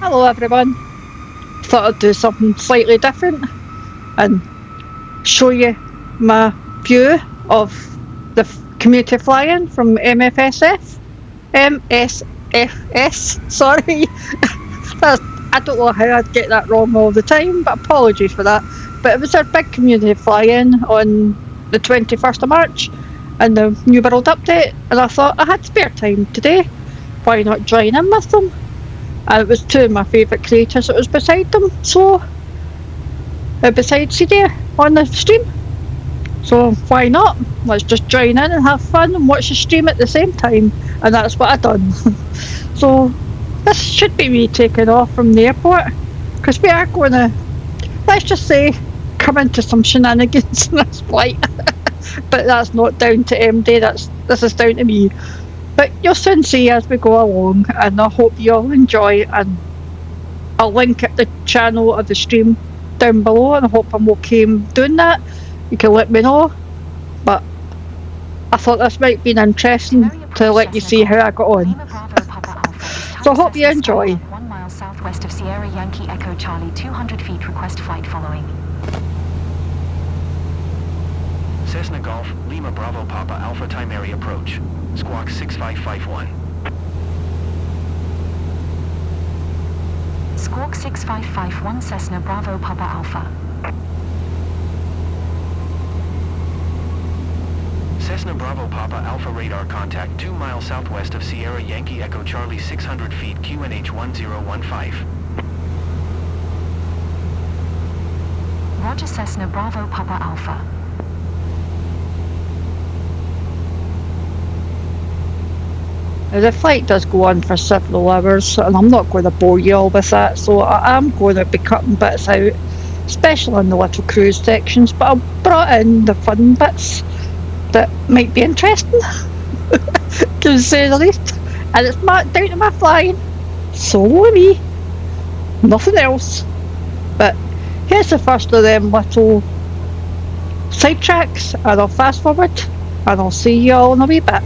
Hello everyone. Thought I'd do something slightly different and show you my view of the community fly-in from MFSF. MSFS, sorry. I don't know how I'd get that wrong all the time, but apologies for that. But it was our big community fly-in on the 21st of March and the New World Update, and I thought I had spare time today. Why not join in with them? And it was two of my favourite creators that was beside them, so beside CD on the stream. So why not? Let's just join in and have fun and watch the stream at the same time. And that's what I done. So this should be me taking off from the airport because we are going to, let's just say, come into some shenanigans in this flight. But that's not down to MD. This is down to me. But you'll soon see as we go along, and I hope you all enjoy. And I'll link at the channel of the stream down below, and I hope I'm okay doing that. You can let me know. But I thought this might be interesting to let you see how I got on. So I hope you enjoy. 1 mile southwest of Sierra Yankee Echo Charlie, 200 feet, request flight following. Cessna Golf, Lima Bravo Papa Alpha time area approach. Squawk 6551. Squawk 6551 Cessna Bravo Papa Alpha. Cessna Bravo Papa Alpha radar contact 2 miles southwest of Sierra Yankee Echo Charlie 600 feet QNH 1015. Roger Cessna Bravo Papa Alpha. Now the flight does go on for several hours, and I'm not going to bore you all with that, so I am going to be cutting bits out, especially on the little cruise sections, but I've brought in the fun bits that might be interesting, to say the least. And it's down to my flying, solo me, nothing else. But here's the first of them little sidetracks, and I'll fast forward, and I'll see you all in a wee bit.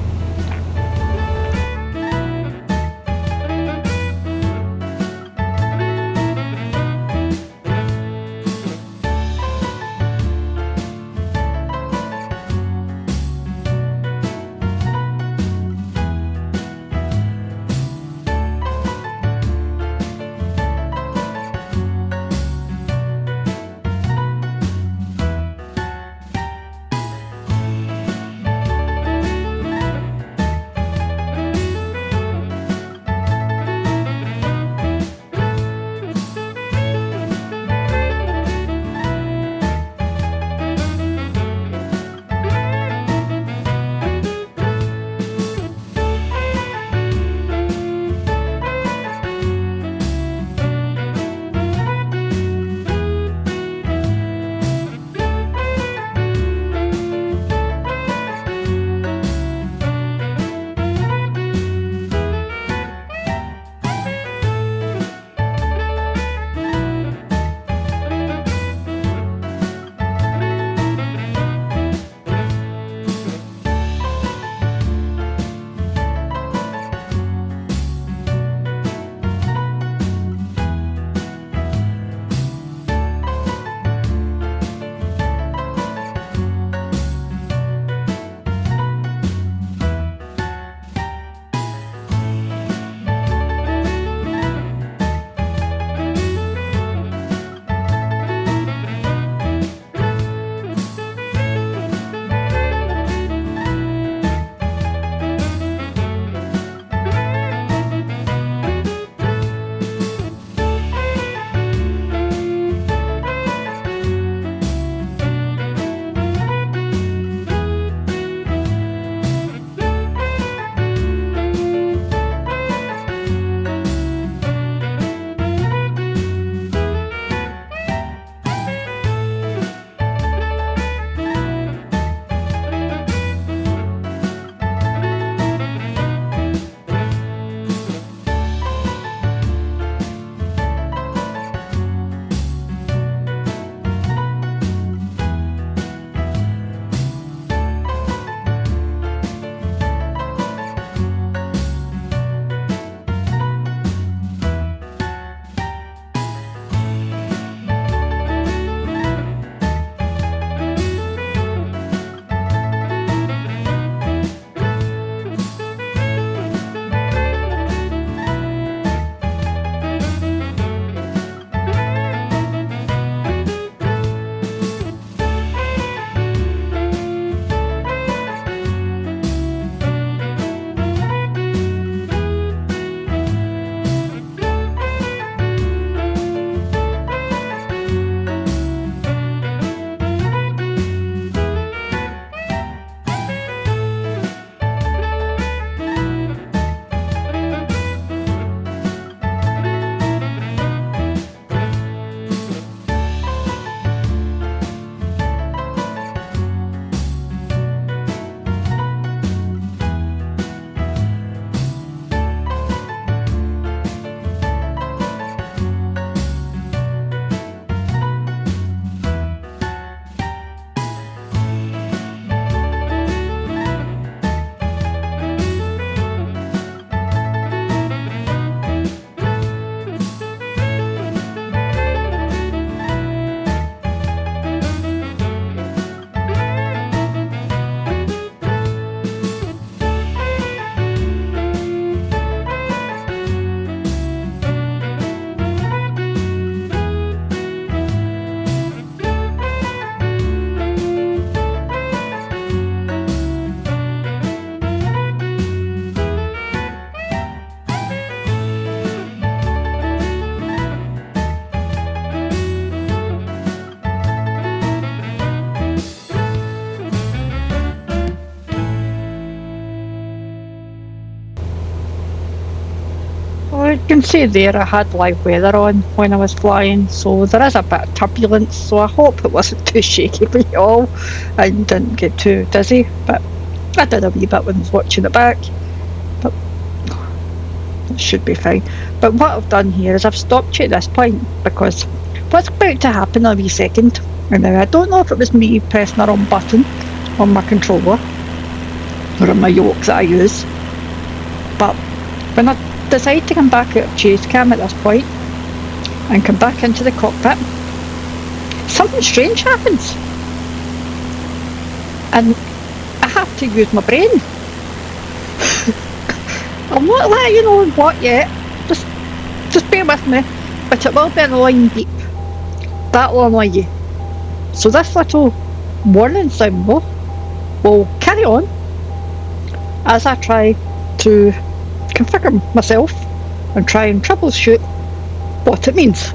can see there I had live weather on when I was flying, so there is a bit of turbulence, so I hope it wasn't too shaky for you all and didn't get too dizzy, but I did a wee bit when I was watching it back, but it should be fine. But what I've done here is I've stopped you at this point because what's about to happen in a wee second, and now I don't know if it was me pressing the wrong button on my controller or on my yoke that I use, but when I decide to come back out of chase cam at this point and come back into the cockpit, something strange happens and I have to use my brain. I'm not letting you know what yet, just bear with me, but it will be an annoying beep. That will annoy you. So this little warning symbol will carry on as I try to configure myself and try and troubleshoot what it means.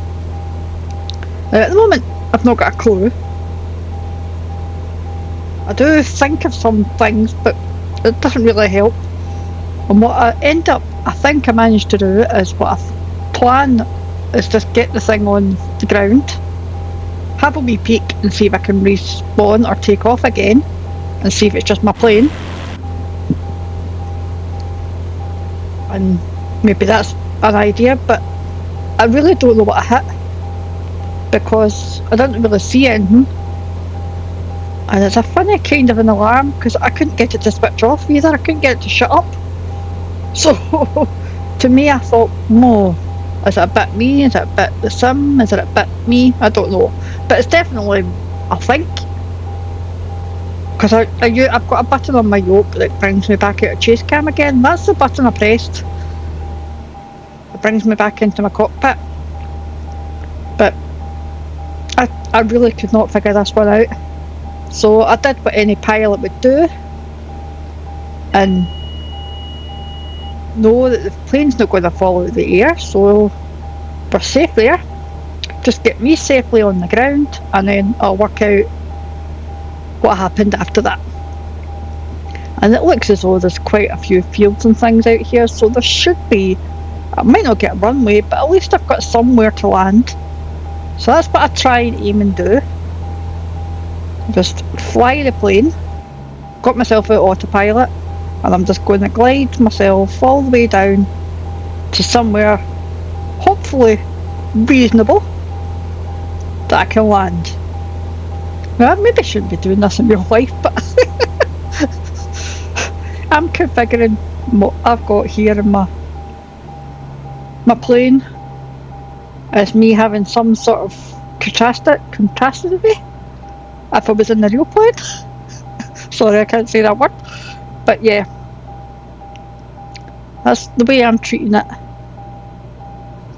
Now at the moment I've not got a clue. I do think of some things, but it doesn't really help. And what I think I managed to do is what I plan is just get the thing on the ground, have a wee peek and see if I can respawn or take off again and see if it's just my plane. And maybe that's an idea, but I really don't know what I hit because I didn't really see anything, and it's a funny kind of an alarm because I couldn't get it to switch off either. I couldn't get it to shut up. So to me I thought, no, is it a bit me, is it a bit the sim, is it a bit me, I don't know, but it's definitely, I think, because I've got a button on my yoke that brings me back out of chase cam again. That's the button I pressed. It brings me back into my cockpit. But I really could not figure this one out. So I did what any pilot would do and know that the plane's not going to fall out of the air, so we're safe there. Just get me safely on the ground and then I'll work out what happened after that. And it looks as though there's quite a few fields and things out here, so there should be, I might not get a runway, but at least I've got somewhere to land. So that's what I try and aim and do. Just fly the plane, got myself out autopilot, and I'm just going to glide myself all the way down to somewhere hopefully reasonable that I can land. Now, I maybe shouldn't be doing this in real life, but I'm configuring what I've got here in my plane as me having some sort of catastrophe if I was in the real plane. Sorry, I can't say that word, but yeah, that's the way I'm treating it.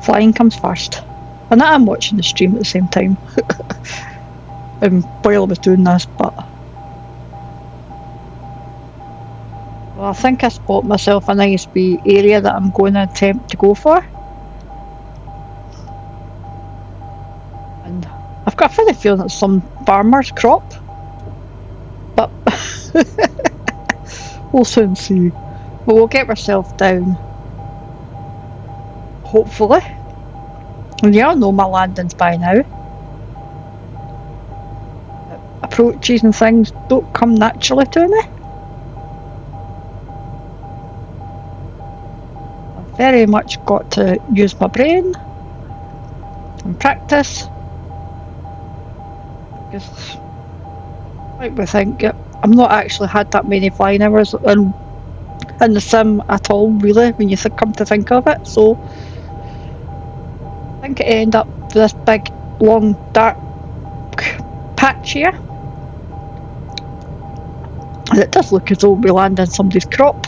Flying comes first, and I'm watching the stream at the same time. While I was doing this, but well, I think I spot myself a nice wee area that I'm going to attempt to go for, and I've got a funny feeling it's some farmer's crop, but we'll soon see. But we'll get ourselves down, hopefully. And you all know my landings by now. Approaches and things don't come naturally to me. I've very much got to use my brain and practice. Because, like we think, I've not actually had that many flying hours in the sim at all, really, when you come to think of it. So I think it ended up with this big, long, dark patch here. And it does look as though we land in somebody's crop.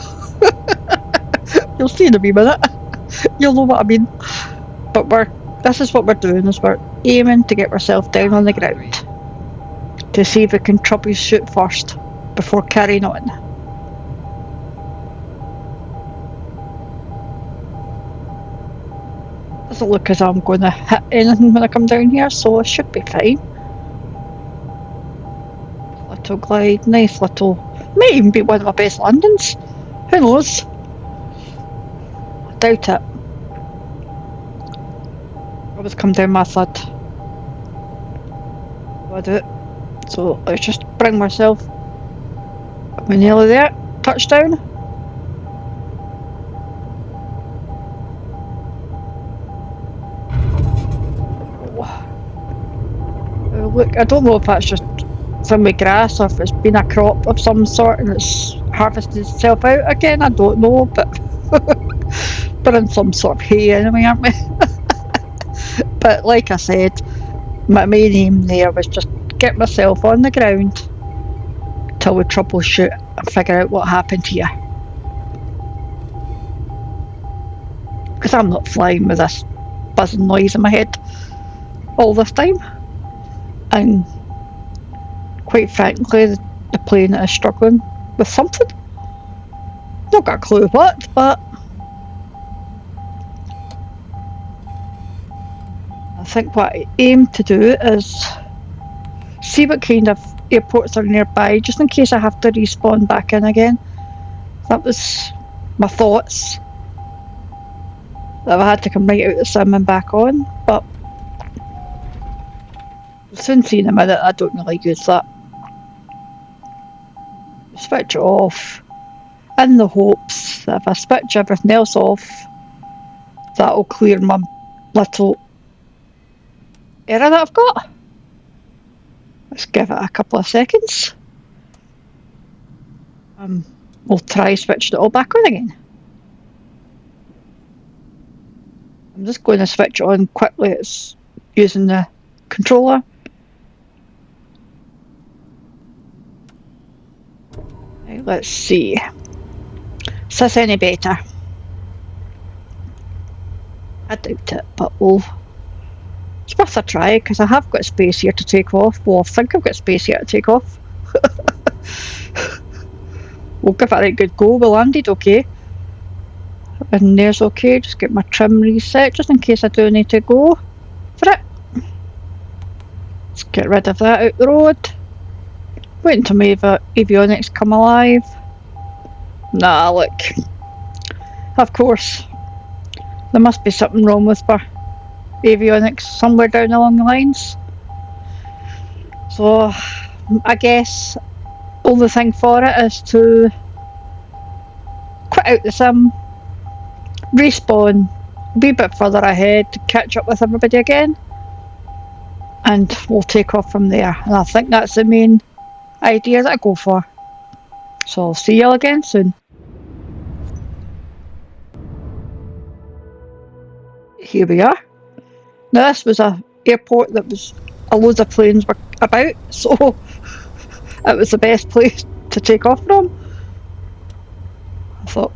You'll see in a wee minute. You'll know what I mean. But this is what we're doing, is we're aiming to get ourselves down on the ground to see if we can troubleshoot first before carrying on. Doesn't look as though I'm going to hit anything when I come down here, so it should be fine. Little glide, nice little, might even be one of my best landings. Who knows? I doubt it. always come down my third. I do it. So let's just bring myself. We're nearly there. Touchdown. Look, I don't know if that's just some with grass or if it's been a crop of some sort and it's harvested itself out again. I don't know, but we're in some sort of hay anyway, aren't we? But like I said, my main aim there was just get myself on the ground till we troubleshoot and figure out what happened here. Because I'm not flying with this buzzing noise in my head all this time. And quite frankly, the plane is struggling with something. Not got a clue what, but I think what I aim to do is see what kind of airports are nearby, just in case I have to respawn back in again. That was my thoughts. That I had to come right out the sim and back on, but we'll soon see in a minute I don't really use that. Switch it off in the hopes that if I switch everything else off, that'll clear my little error that I've got. Let's give it a couple of seconds. We'll try switching it all back on again. I'm just going to switch it on quickly. It's using the controller. Right, let's see. Is this any better? I doubt it, but it's worth a try because I have got space here to take off. Well, I think I've got space here to take off. We'll give it a right good go. We landed okay. And there's okay. Just get my trim reset just in case I do need to go for it. Let's get rid of that out the road. Wait until my avionics come alive. Nah, look. Of course. There must be something wrong with our avionics somewhere down along the lines. So, I guess only thing for it is to quit out the sim, respawn, be a bit further ahead to catch up with everybody again, and we'll take off from there. And I think that's the main idea that I go for. So I'll see you all again soon. Here we are. Now this was an airport that was a load of planes were about, so it was the best place to take off from. I thought,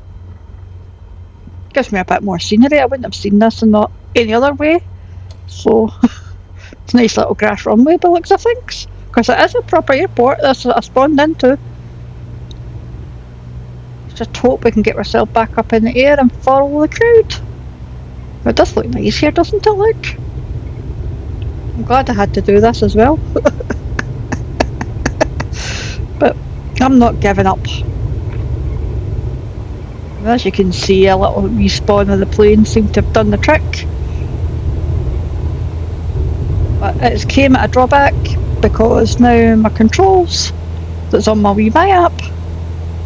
gives me a bit more scenery. I wouldn't have seen this in not any other way. So it's a nice little grass runway by the looks of things. Because it is a proper airport that's I spawned into. Just hope we can get ourselves back up in the air and follow the crowd. It does look nice here, doesn't it look? I'm glad I had to do this as well. But I'm not giving up. As you can see, a little respawn of the plane seemed to have done the trick. But it's came at a drawback because now my controls that's on my Wii My app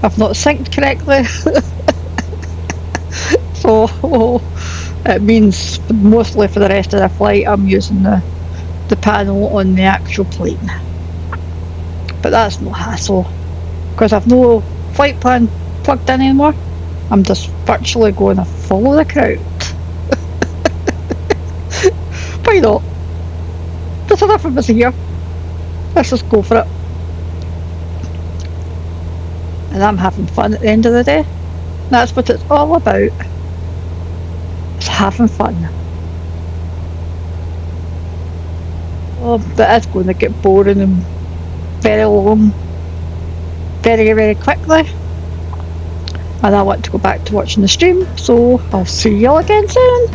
I've not synced correctly. So it means mostly for the rest of the flight I'm using the panel on the actual plane. But that's no hassle because I've no flight plan plugged in anymore. I'm just virtually going to follow the crowd. Why not? There's enough of us here. Let's just go for it. And I'm having fun at the end of the day. That's what it's all about. It's having fun. Oh, but it's going to get boring and very long very, very quickly. And I want to go back to watching the stream, so I'll see you all again soon.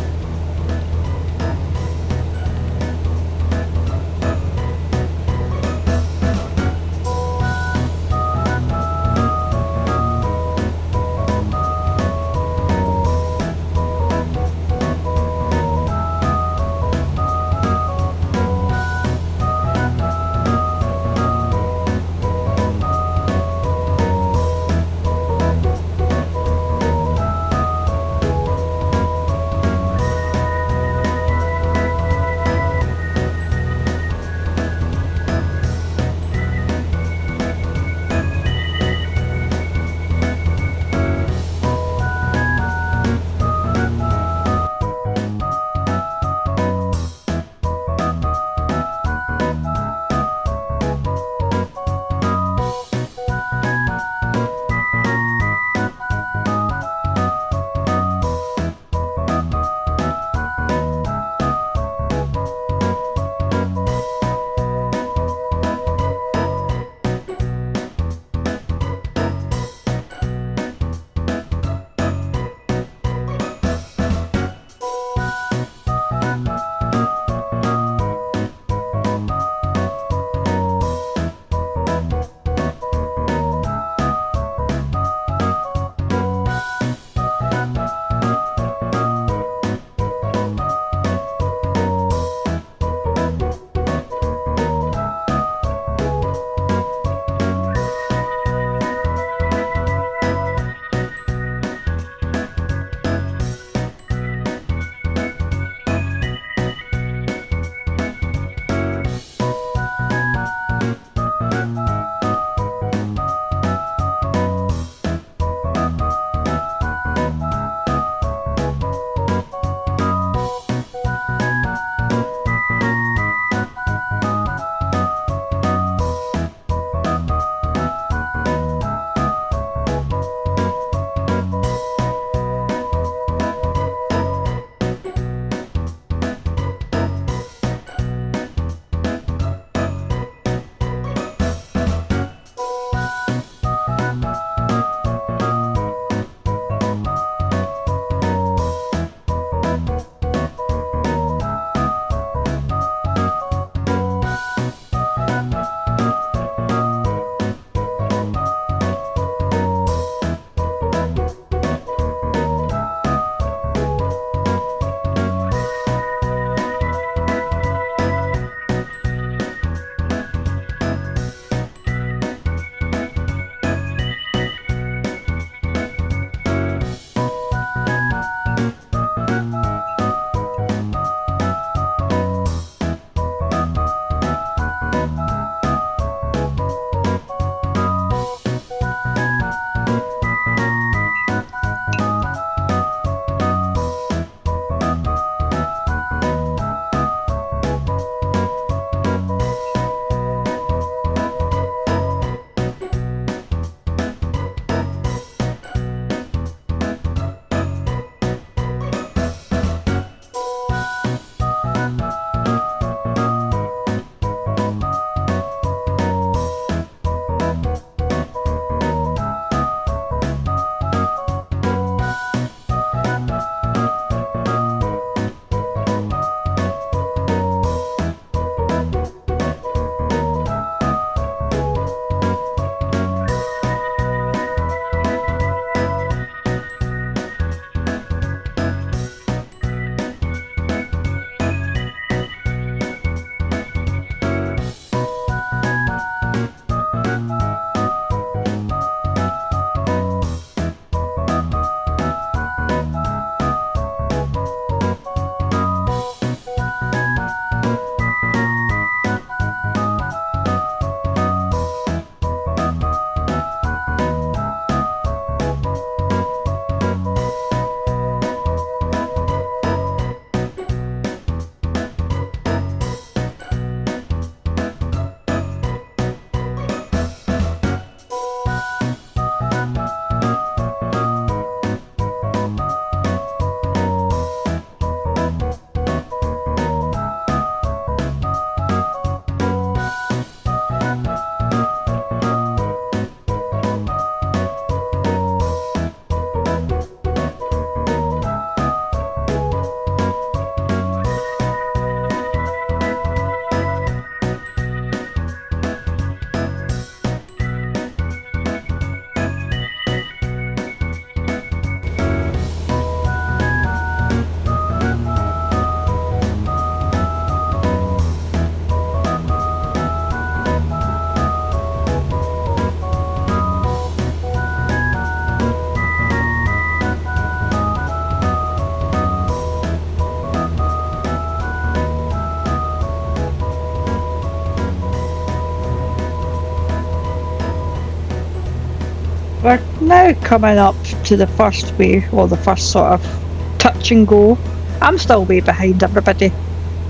We're now coming up to the first way, or the first sort of touch and go. I'm still way behind everybody,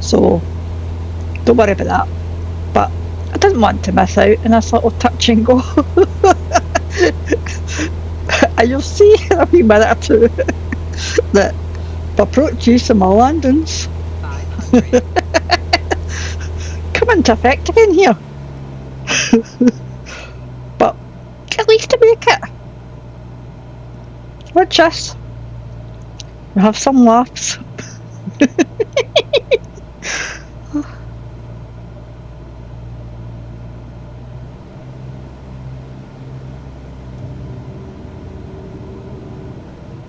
so don't worry about that. But I didn't want to miss out in this little touch and go. And you'll see in a wee minute or two that the approach use of my landings 500. come into effect again here. But at least to make it. We're just. We have some laughs.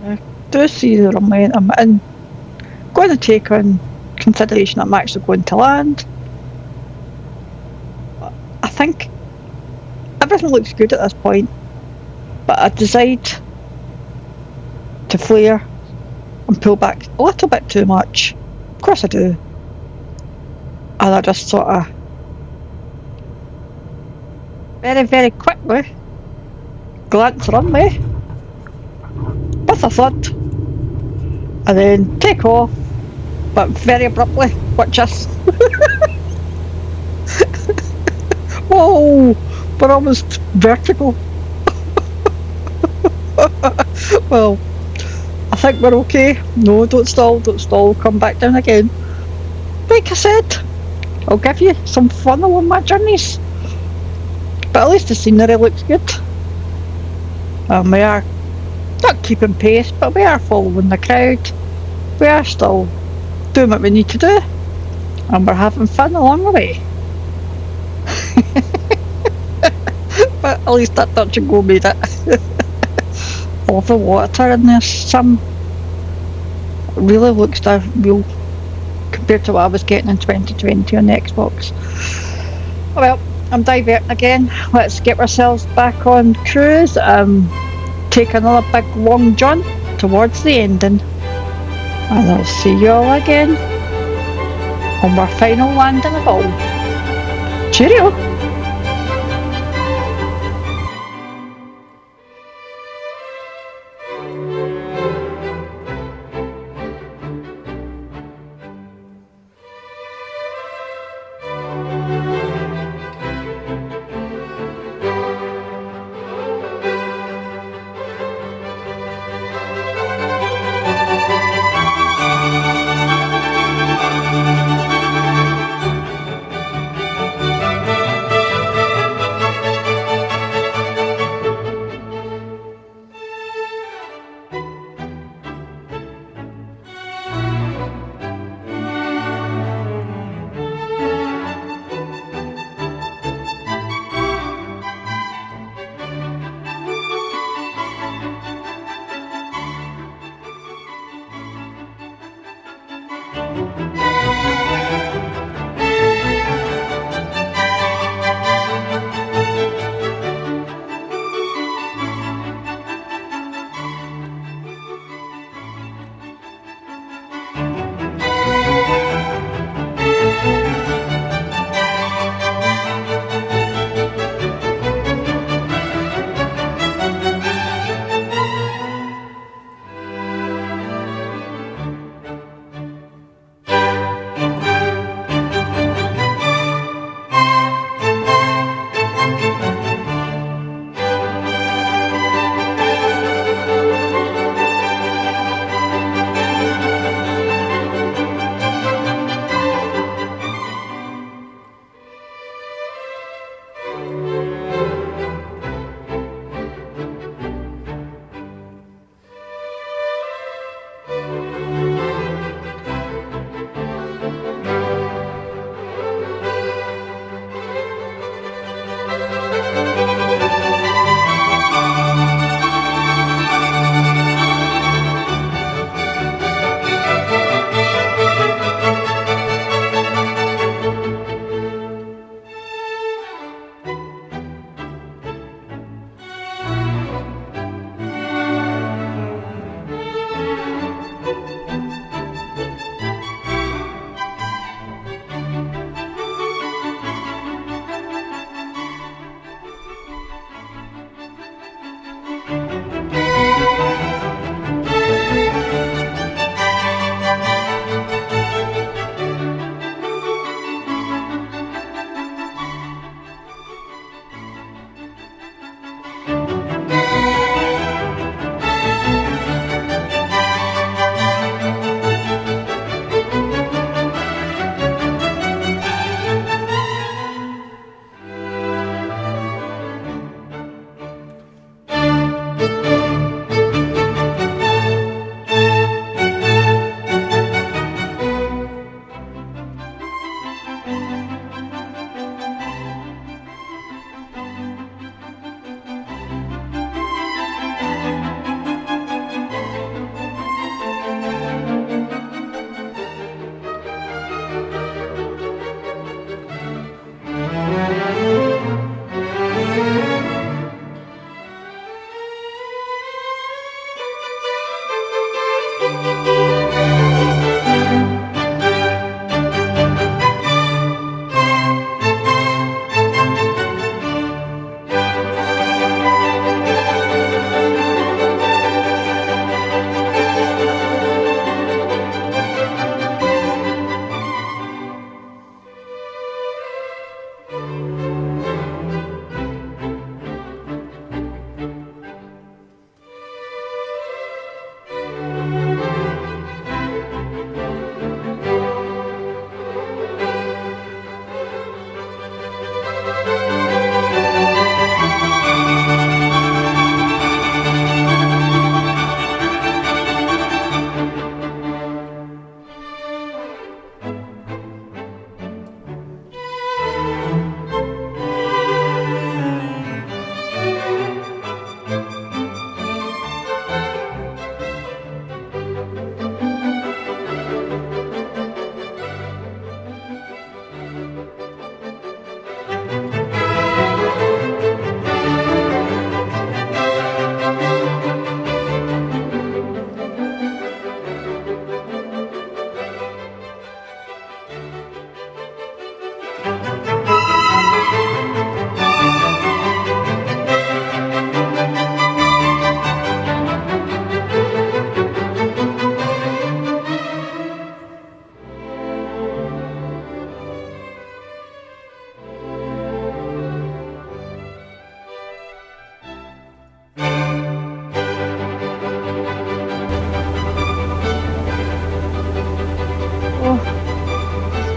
I do see the momentum and going to take on consideration I'm actually going to land. I think everything looks good at this point, but I decide to flare and pull back a little bit too much. Of course I do. And I just sort of very, very quickly glance runway with a thud and then take off, but very abruptly. Watch us. Whoa! We're almost vertical. Well, I think we're okay. No, don't stall, don't stall. Come back down again. Like I said, I'll give you some fun along my journeys. But at least the scenery looks good. We are not keeping pace, but we are following the crowd. We are still doing what we need to do. And we're having fun along the way. But at least that touch and go made it. All the water in this sim really looks real compared to what I was getting in 2020 on the Xbox. Well, I'm diverting again. Let's get ourselves back on cruise. Take another big long jaunt towards the ending. And I'll see you all again on our final landing of all. Cheerio!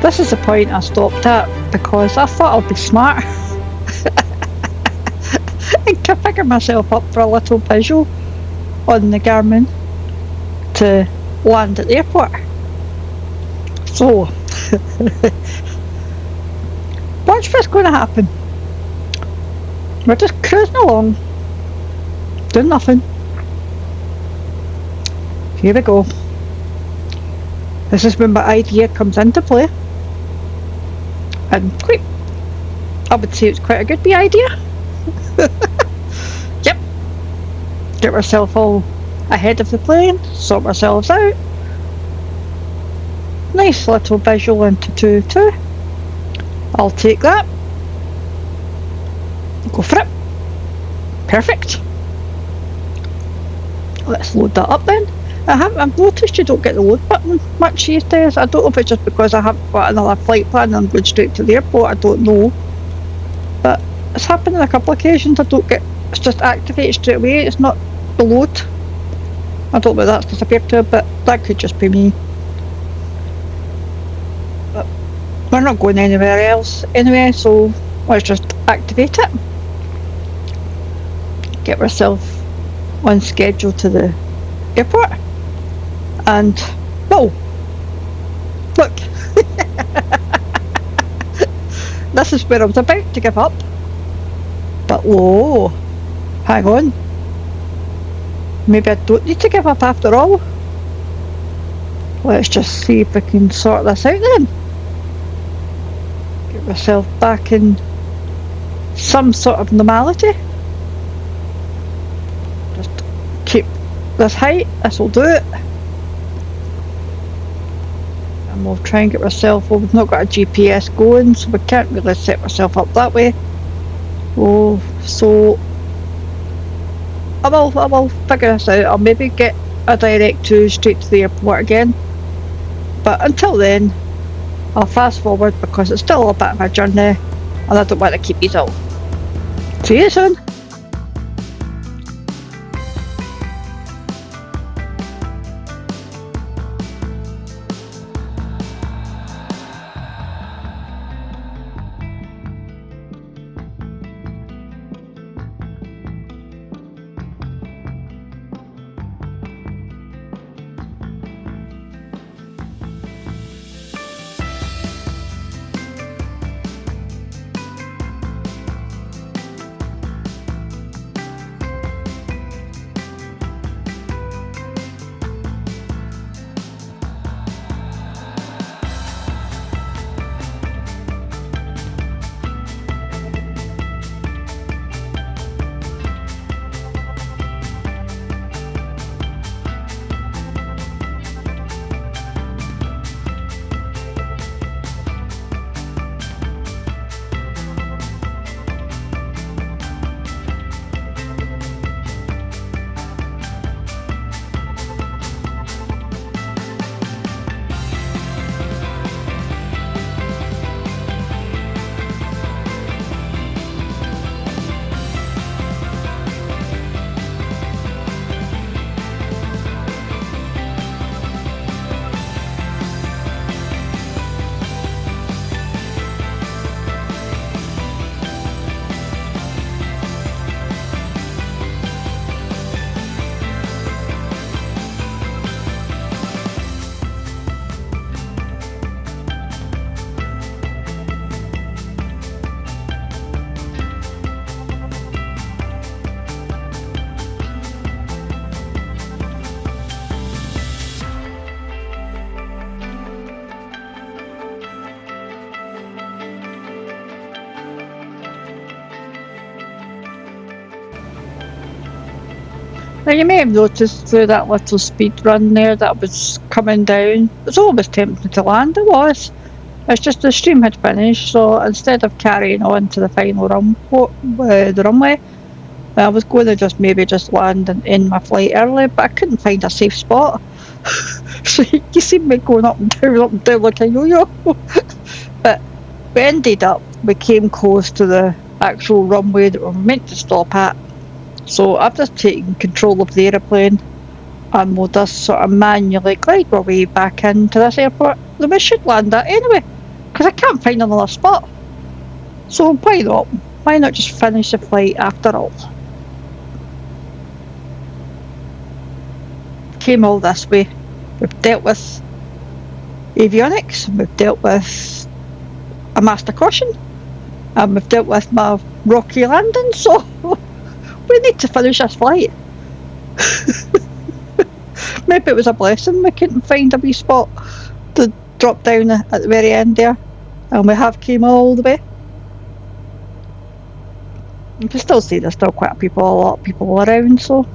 This is the point I stopped at because I thought I'd be smart and configure myself up for a little visual on the Garmin to land at the airport. So, watch what's going to happen. We're just cruising along, doing nothing. Here we go. This is when my idea comes into play. And I would say it's quite a good wee idea. Yep. Get ourselves all ahead of the plane, sort ourselves out. Nice little visual into 2-2. I'll take that. Go for it. Perfect. Let's load that up then. I've noticed you don't get the load button much these days. I don't know if it's just because I haven't got another flight plan and I'm going straight to the airport, I don't know. But it's happened on a couple of occasions. It's just activated straight away, it's not the load. I don't know whether that's disappeared to it, but that could just be me. But we're not going anywhere else anyway, so let's just activate it. Get ourselves on schedule to the airport. And whoa, look. This is where I was about to give up, but whoa, hang on, maybe I don't need to give up after all. Let's just see if we can sort this out then. Get myself back in some sort of normality. Just keep this height, this will do it. And we'll try and get ourselves, well, we've not got a GPS going, so we can't really set ourselves up that way. Oh, so I will figure this out. I'll maybe get a direct to straight to the airport again, but until then I'll fast forward because it's still a bit of a journey and I don't want to keep these out. See you soon. Now you may have noticed through that little speed run there that I was coming down. It was almost tempting to land, it was. It's just the stream had finished, so instead of carrying on to the final the runway, I was going to just land and end my flight early, but I couldn't find a safe spot. So you see me going up and down like a yo-yo. But we came close to the actual runway that we were meant to stop at. So I've just taken control of the aeroplane and we'll just sort of manually glide our way back into this airport that we should land at anyway. because I can't find another spot. So why not? Why not just finish the flight after all? Came all this way. We've dealt with avionics, and we've dealt with a master caution, and we've dealt with my rocky landing, so we need to finish this flight. Maybe it was a blessing we couldn't find a wee spot to drop down at the very end there, and we have came all the way. You can still see there's still quite a lot of people around, so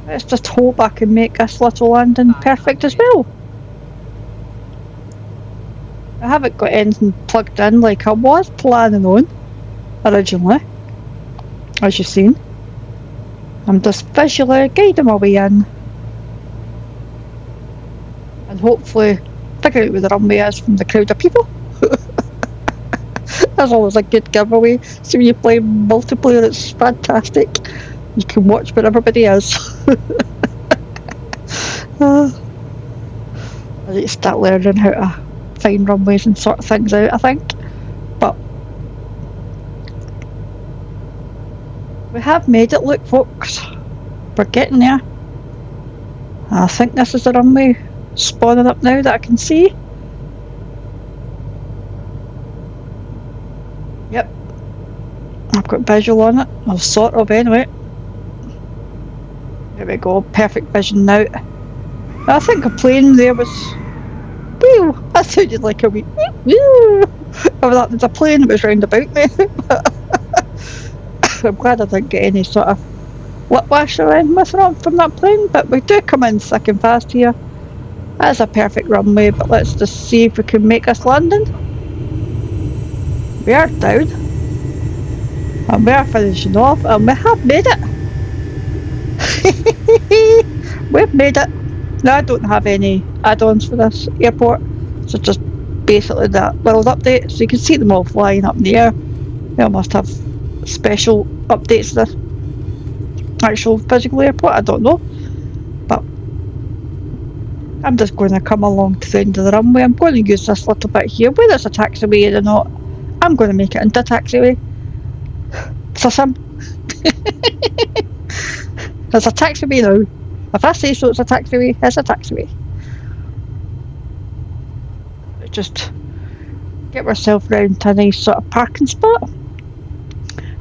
let's just hope I can make this little landing perfect as well. I haven't got anything plugged in like I was planning on originally, as you've seen. I'm just visually guiding my way in, and hopefully figure out where the runway is from the crowd of people. That's always a good giveaway. So when you play multiplayer, it's fantastic. You can watch where everybody is. I need to start learning how to find runways and sort things out, I think. But we have made it, look folks. We're getting there. I think this is the runway spawning up now that I can see. Yep. I've got visual on it. Well, sort of anyway. There we go, perfect vision now. I think a plane there was... Whew, that sounded like a wee... Whew. I thought there's a plane that was round about me. I'm glad I didn't get any sort of whiplash around me from that plane, but we do come in thick and fast here. That's a perfect runway, but let's just see if we can make this landing. We are down. And we are finishing off, and we have made it. We've made it. Now I don't have any add-ons for this airport, so just basically that world update, so you can see them all flying up in the air. They must have special updates to the actual physical airport, I don't know. But I'm just going to come along to the end of the runway. I'm going to use this little bit here, whether it's a taxiway or not. I'm going to make it into a taxiway. So it's a taxiway now. If I say so, it's a taxiway, it's a taxiway. Just get myself round to a nice sort of parking spot.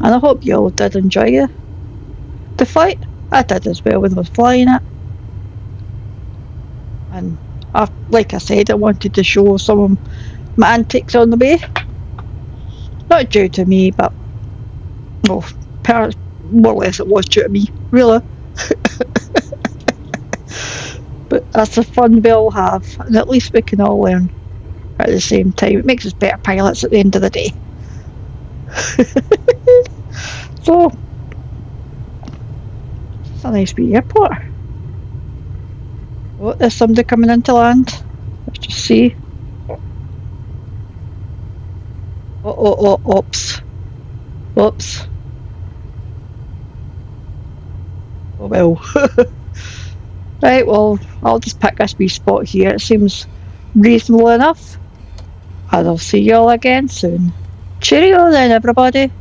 And I hope you all did enjoy the flight. I did as well when I was flying it. And like I said, I wanted to show some of my antics on the way. Not due to me, but well, more or less it was due to me, really. But that's the fun we all have, and at least we can all learn at the same time. It makes us better pilots at the end of the day. So, it's a nice wee airport. Oh, there's somebody coming in to land. Let's just see. Oops. Oops. Oh well. Right, well, I'll just pick this wee spot here. It seems reasonable enough. And I'll see you all again soon. Cheerio then, everybody.